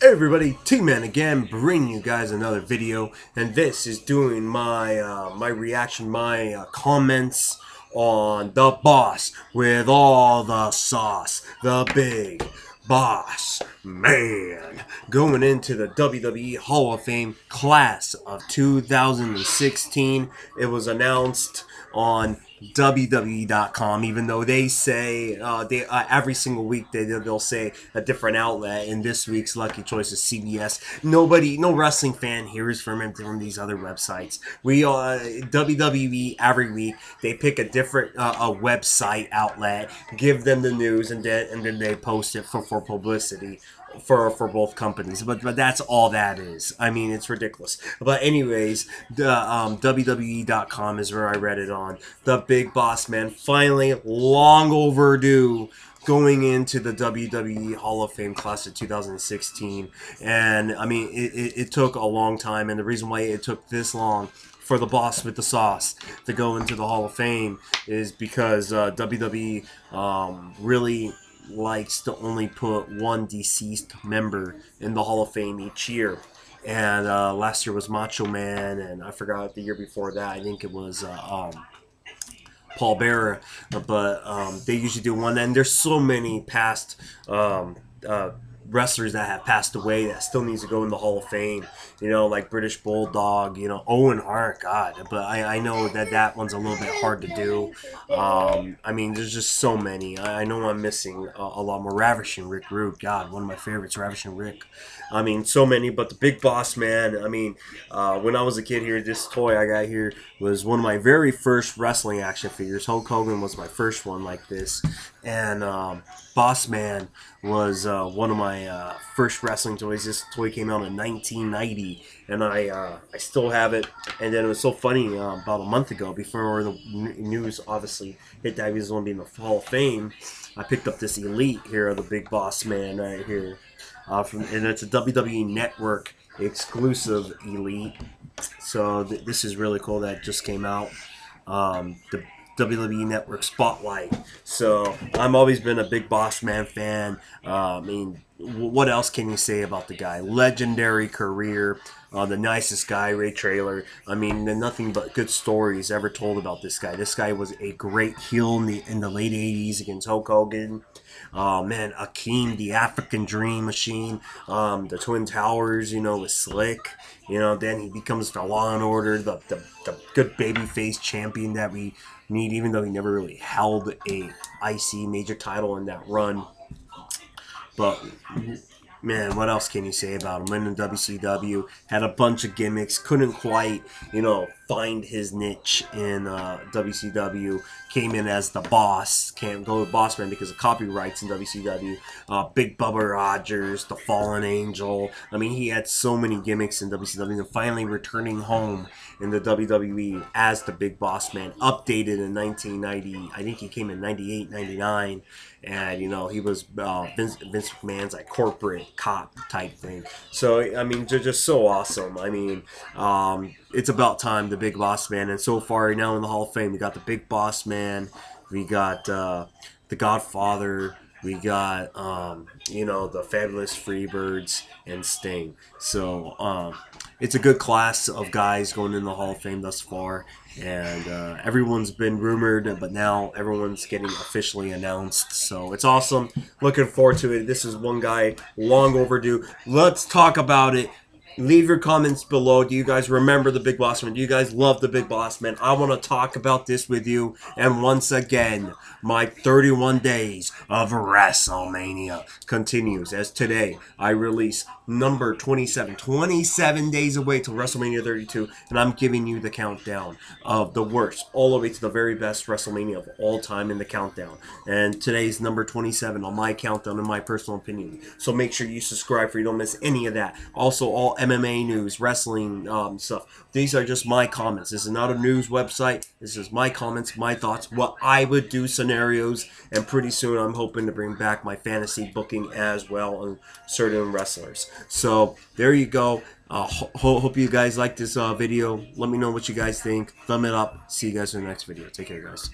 Hey everybody, T-Man again, bringing you guys another video, and this is doing my my reaction, my comments on the boss with all the sauce, the big boss man, going into the WWE Hall of Fame class of 2016. It was announced on WWE.com, even though they say they every single week they'll say a different outlet. In this week's lucky choice is CBS. No wrestling fan hears from these other websites. We WWE every week they pick a different a website outlet, give them the news, and then they post it for publicity for both companies, but that's all that is. I mean, it's ridiculous. But anyways, the WWE.com is where I read it on. The Big Boss Man finally, long overdue, going into the WWE Hall of Fame class of 2016. And I mean, it took a long time, and the reason why it took this long for the boss with the sauce to go into the Hall of Fame is because WWE really likes to only put one deceased member in the Hall of Fame each year. And last year was Macho Man, and I forgot the year before that. I think it was Paul Bearer, but they usually do one. And there's so many past wrestlers that have passed away that still needs to go in the Hall of Fame. You know, like British Bulldog, you know, Owen Hart, God. But I know that one's a little bit hard to do. I mean, there's just so many. I know I'm missing a lot more. Ravishing Rick Rude, God, one of my favorites, Ravishing Rick. I mean, so many. But the Big Boss Man, I mean, when I was a kid here, this toy I got here was one of my very first wrestling action figures. Hulk Hogan was my first one like this. And Boss Man was one of my first wrestling toys. This toy came out in 1990, and I still have it. And then it was so funny, about a month ago, before the news obviously hit that he was going to be in the Hall of Fame, I picked up this Elite here of the Big Boss Man right here. And it's a WWE Network exclusive Elite. So this is really cool that just came out. The WWE Network Spotlight. So I've always been a Big Boss Man fan. I mean, what else can you say about the guy? Legendary career. The nicest guy, Ray Traylor. I mean, nothing but good stories ever told about this guy. This guy was a great heel in the late 80s against Hulk Hogan. Man, Akeem, the African Dream Machine, the Twin Towers, you know, with Slick. You know, then he becomes the Law and Order, the good babyface champion that we need, even though he never really held a IC major title in that run. But man, what else can you say about him? Went in WCW, had a bunch of gimmicks, couldn't quite, you know, find his niche in WCW. Came in as the boss, can't go with Boss Man because of copyrights in WCW. Big Bubba Rogers, the Fallen Angel. I mean, he had so many gimmicks in WCW, and finally returning home in the WWE as the Big Boss Man, updated in 1990. I think he came in 98, 99. And, you know, he was Vince McMahon's like corporate cop type thing. So, I mean, they're just so awesome. I mean, it's about time, the Big Boss Man. And so far, now in the Hall of Fame, we got the Big Boss Man. We got the Godfather. We got, you know, the Fabulous Freebirds and Sting. So, it's a good class of guys going in the Hall of Fame thus far. And everyone's been rumored, but now everyone's getting officially announced. So it's awesome. Looking forward to it. This is one guy long overdue. Let's talk about it. Leave your comments below. Do you guys remember the Big Boss Man? Do you guys love the Big Boss Man? I want to talk about this with you. And once again, my 31 days of WrestleMania continues. As today, I release number 27. 27 days away till WrestleMania 32. And I'm giving you the countdown of the worst, all the way to the very best WrestleMania of all time in the countdown. And today's number 27 on my countdown, in my personal opinion. So make sure you subscribe so you don't miss any of that. Also, all MMA news, wrestling stuff. These are just my comments. This is not a news website. This is my comments, my thoughts, what I would do scenarios. And pretty soon I'm hoping to bring back my fantasy booking as well on certain wrestlers. So there you go. Hope you guys like this video. Let me know what you guys think. Thumb it up. See you guys in the next video. Take care, guys.